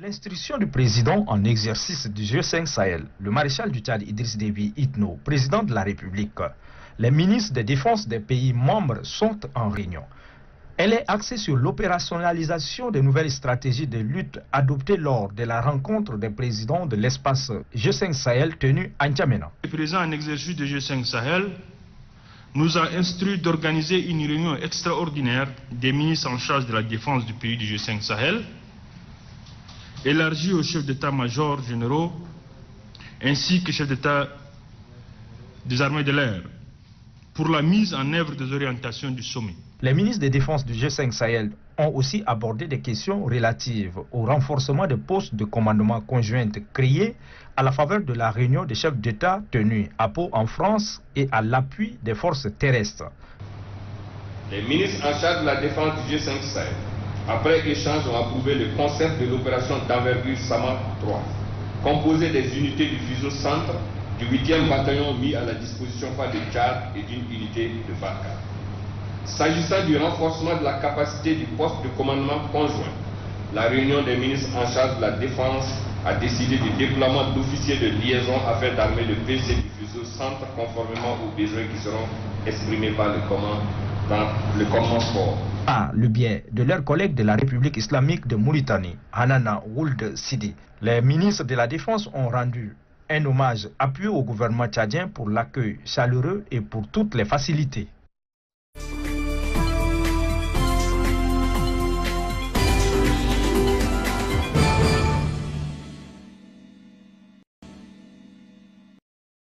L'instruction du président en exercice du G5 Sahel, le maréchal du Tchad Idriss Déby Itno, président de la République, les ministres de défense des pays membres sont en réunion. Elle est axée sur l'opérationnalisation des nouvelles stratégies de lutte adoptées lors de la rencontre des présidents de l'espace G5 Sahel tenue à N'Djamena. Le président en exercice du G5 Sahel nous a instruit d'organiser une réunion extraordinaire des ministres en charge de la défense du pays du G5 Sahel, élargie aux chefs d'état-major généraux ainsi que chefs d'état des armées de l'air, pour la mise en œuvre des orientations du sommet. Les ministres de défense du G5 Sahel ont aussi abordé des questions relatives au renforcement des postes de commandement conjoint créés à la faveur de la réunion des chefs d'État tenue à Pau en France et à l'appui des forces terrestres. Les ministres en charge de la défense du G5 Sahel, après échange, ont approuvé le concept de l'opération d'envergure Sama 3, composé des unités du fuseau centre du 8e bataillon mis à la disposition par le Tchad et d'une unité de Barkhane. S'agissant du renforcement de la capacité du poste de commandement conjoint, la réunion des ministres en charge de la défense a décidé du déploiement d'officiers de liaison afin d'armer le PC du fuseau centre conformément aux besoins qui seront exprimés par le commandement fort. Par le biais de leurs collègues de la République islamique de Mauritanie, Hanana Ould Sidi, les ministres de la Défense ont rendu un hommage appuyé au gouvernement tchadien pour l'accueil chaleureux et pour toutes les facilités.